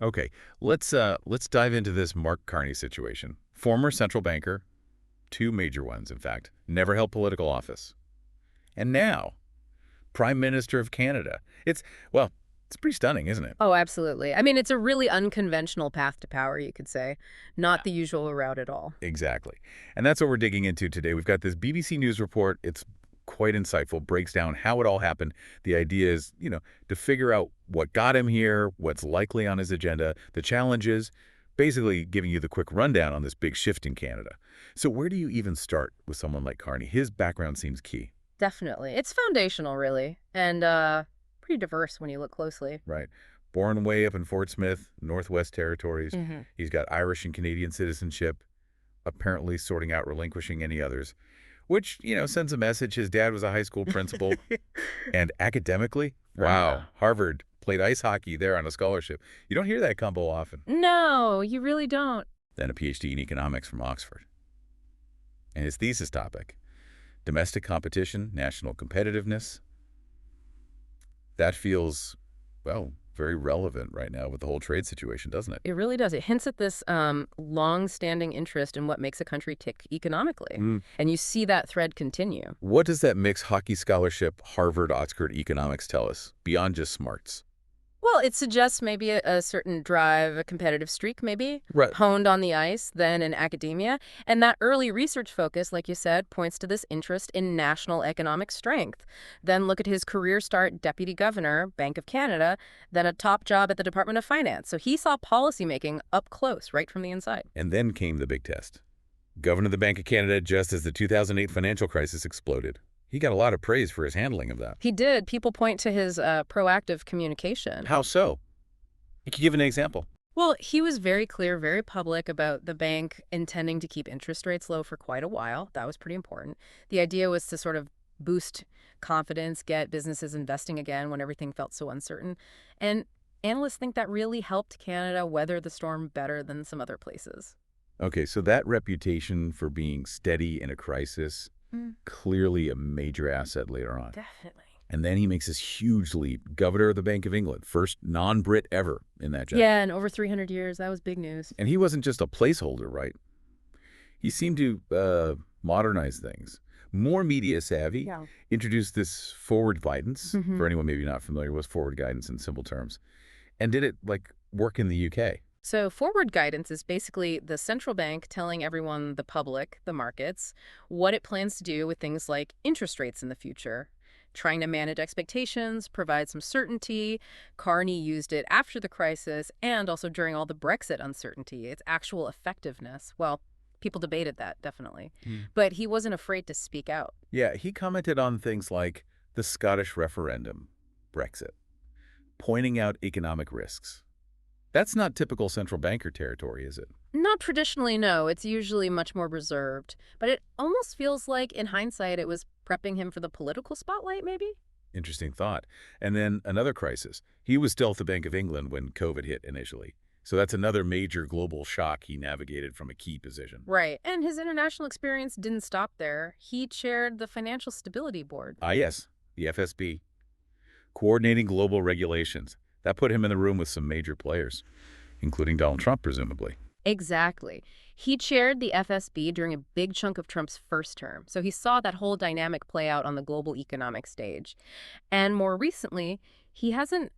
Okay, let's dive into this Mark Carney situation. Former central banker, two major ones, in fact, never held political office. And now, Prime Minister of Canada. Well, it's pretty stunning, isn't it? Oh, absolutely. I mean, it's a really unconventional path to power, you could say. Yeah. Not the usual route at all. Exactly. And that's what we're digging into today. We've got this BBC News report. It's quite insightful, breaks down how it all happened. The idea is, to figure out what got him here, what's likely on his agenda, the challenges, basically giving you the quick rundown on this big shift in Canada. So where do you even start with someone like Carney? His background seems key, Definitely. It's foundational, really, and pretty diverse when you look closely. right? Born way up in Fort Smith, Northwest Territories. Hmm. He's got Irish and Canadian citizenship, apparently sorting out relinquishing any others, which, sends a message. His dad was a high school principal. And academically, wow, Harvard, played ice hockey there on a scholarship. You don't hear that combo often. No, you really don't. Then a PhD in economics from Oxford. And his thesis topic, domestic competition, national competitiveness. That feels, well, very relevant right now with the whole trade situation, doesn't it? It really does. It hints at this long-standing interest in what makes a country tick economically. Mm. And you see that thread continue. What does that mixed hockey scholarship, Harvard Oxford economics tell us, beyond just smarts? Well, it suggests maybe a certain drive, a competitive streak maybe, Right. honed on the ice, then in academia. And that early research focus, like you said, points to this interest in national economic strength. Then look at his career start, deputy governor, Bank of Canada, then a top job at the Department of Finance. So he saw policymaking up close, right from the inside. And then came the big test. Governor of the Bank of Canada just as the 2008 financial crisis exploded. He got a lot of praise for his handling of that. He did. People point to his proactive communication. How so? You could give an example. Well, he was very clear, very public about the bank intending to keep interest rates low for quite a while. That was pretty important. The idea was to sort of boost confidence, get businesses investing again when everything felt so uncertain. And analysts think that really helped Canada weather the storm better than some other places. Okay, so that reputation for being steady in a crisis, Mm, clearly a major asset later on. definitely. And then he makes this huge leap. Governor of the Bank of England, first non-Brit ever in that job. Yeah, and over 300 years, that was big news. And he wasn't just a placeholder, right? He seemed to modernize things. More media savvy, Yeah. introduced this forward guidance, Hmm. for anyone maybe not familiar with forward guidance in simple terms, and did it, work in the UK. So forward guidance is basically the central bank telling everyone, the public, the markets, what it plans to do with things like interest rates in the future, trying to manage expectations, provide some certainty. Carney used it after the crisis and also during all the Brexit uncertainty, its actual effectiveness. Well, people debated that, definitely. Hmm. But he wasn't afraid to speak out. Yeah, he commented on things like the Scottish referendum, Brexit, pointing out economic risks. That's not typical central banker territory, is it? Not traditionally, no. It's usually much more reserved. But it almost feels like, in hindsight, it was prepping him for the political spotlight, maybe? Interesting thought. And then another crisis. He was still at the Bank of England when COVID hit initially. So that's another major global shock he navigated from a key position. Right. And his international experience didn't stop there. He chaired the Financial Stability Board. Ah, yes, the FSB. Coordinating global regulations. That put him in the room with some major players, including Donald Trump, presumably. Exactly. He chaired the FSB during a big chunk of Trump's first term. So he saw that whole dynamic play out on the global economic stage. And more recently, he hasn't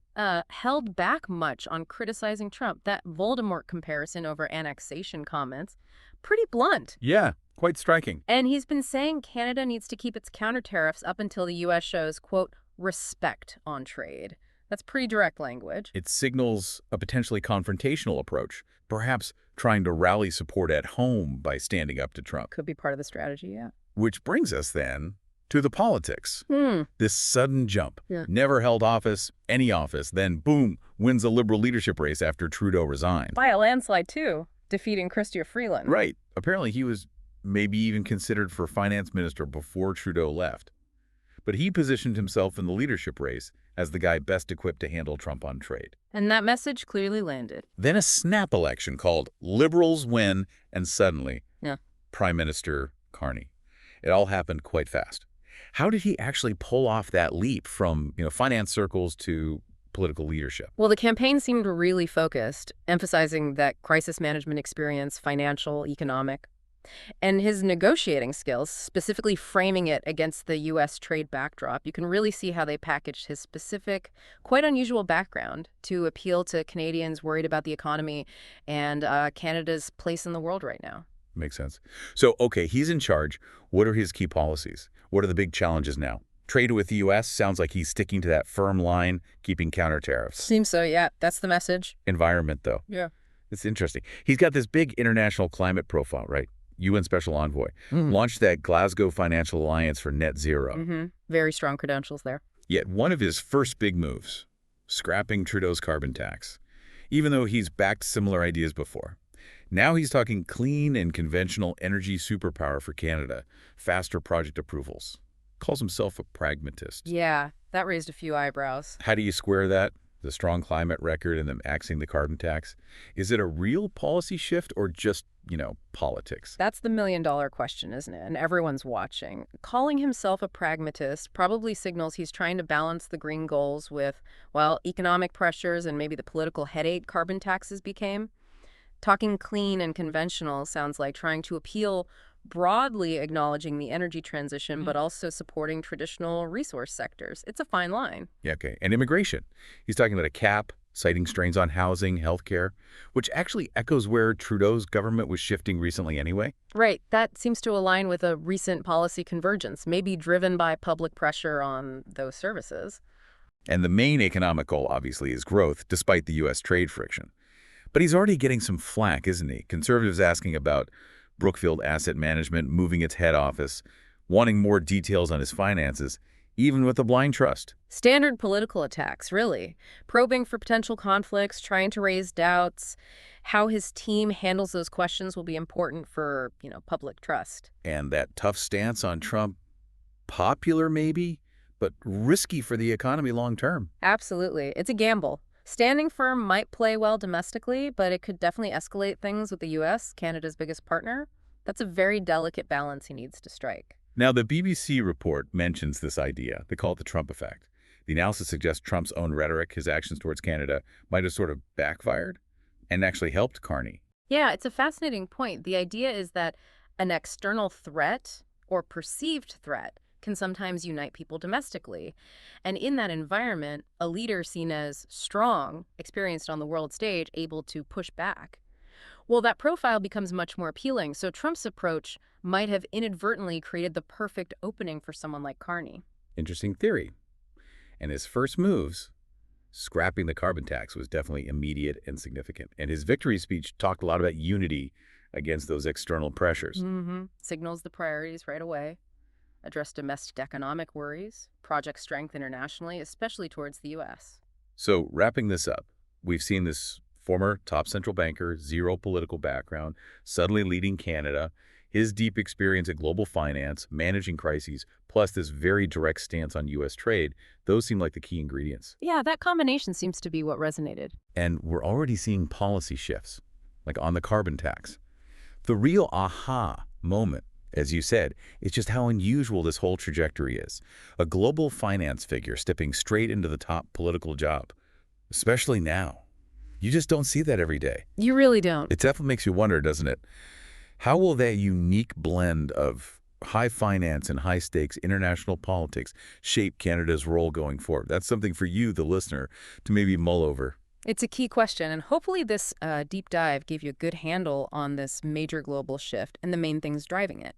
held back much on criticizing Trump. That Voldemort comparison over annexation comments, pretty blunt. Yeah, quite striking. And he's been saying Canada needs to keep its counter tariffs up until the U.S. shows, quote, respect on trade. That's pretty direct language. It signals a potentially confrontational approach, perhaps trying to rally support at home by standing up to Trump. Could be part of the strategy, yeah. Which brings us then to the politics. Hmm. This sudden jump. Yeah. Never held office, any office, then boom, wins a Liberal leadership race after Trudeau resigned. By a landslide, too, defeating Chrystia Freeland. Right. Apparently he was maybe even considered for finance minister before Trudeau left. But he positioned himself in the leadership race as the guy best equipped to handle Trump on trade. And that message clearly landed. Then a snap election called Liberals Win, and suddenly, Yeah. Prime Minister Carney. It all happened quite fast. How did he actually pull off that leap from, finance circles to political leadership. Well, the campaign seemed really focused, emphasizing that crisis management experience, financial, economic, and his negotiating skills, specifically framing it against the U.S. trade backdrop. You can really see how they packaged his specific, quite unusual background to appeal to Canadians worried about the economy and Canada's place in the world right now. Makes sense. So, okay, he's in charge. What are his key policies? What are the big challenges now? Trade with the U.S. sounds like he's sticking to that firm line, keeping counter tariffs. Seems so, yeah. That's the message. Environment, though. Yeah. It's interesting. He's got this big international climate profile, right? UN Special Envoy. Launched that Glasgow Financial Alliance for Net Zero. Very strong credentials there. Yet one of his first big moves, scrapping Trudeau's carbon tax, even though he's backed similar ideas before. Now he's talking clean and conventional energy superpower for Canada, faster project approvals. Calls himself a pragmatist. Yeah, that raised a few eyebrows. How do you square that? The strong climate record and them axing the carbon tax? Is it a real policy shift or just, politics? That's the million-dollar question, isn't it? And everyone's watching. Calling himself a pragmatist probably signals he's trying to balance the green goals with, well, economic pressures and maybe the political headache carbon taxes became. Talking clean and conventional sounds like trying to appeal broadly acknowledging the energy transition, but also supporting traditional resource sectors. It's a fine line. Yeah, okay. And immigration. He's talking about a cap, citing strains on housing, healthcare, which actually echoes where Trudeau's government was shifting recently anyway. Right. That seems to align with a recent policy convergence, maybe driven by public pressure on those services. And the main economic goal, obviously, is growth, despite the U.S. trade friction. But he's already getting some flack, isn't he? Conservatives asking about Brookfield Asset Management moving its head office, wanting more details on his finances, even with a blind trust. Standard political attacks, really. Probing for potential conflicts, trying to raise doubts. How his team handles those questions will be important for, public trust. And that tough stance on Trump, popular maybe, but risky for the economy long term. Absolutely. It's a gamble. Standing firm might play well domestically, but it could definitely escalate things with the U.S., Canada's biggest partner. That's a very delicate balance he needs to strike. Now, the BBC report mentions this idea. They call it the Trump effect. The analysis suggests Trump's own rhetoric, his actions towards Canada, might have sort of backfired and actually helped Carney. Yeah, it's a fascinating point. The idea is that an external threat or perceived threat can sometimes unite people domestically. And in that environment, a leader seen as strong, experienced on the world stage, able to push back. Well, that profile becomes much more appealing, so Trump's approach might have inadvertently created the perfect opening for someone like Carney. Interesting theory. And his first moves, scrapping the carbon tax, was definitely immediate and significant. And his victory speech talked a lot about unity against those external pressures. Signals the priorities right away. Address domestic economic worries, project strength internationally, especially towards the U.S. So wrapping this up, we've seen this former top central banker, zero political background, suddenly leading Canada, his deep experience in global finance, managing crises, plus this very direct stance on U.S. trade, those seem like the key ingredients. Yeah, that combination seems to be what resonated. And we're already seeing policy shifts, like on the carbon tax. The real aha moment, as you said, it's just how unusual this whole trajectory is. A global finance figure stepping straight into the top political job, especially now. You just don't see that every day. You really don't. It definitely makes you wonder, doesn't it? How will that unique blend of high finance and high stakes international politics shape Canada's role going forward? That's something for you, the listener, to maybe mull over. It's a key question, and hopefully this deep dive gave you a good handle on this major global shift and the main things driving it.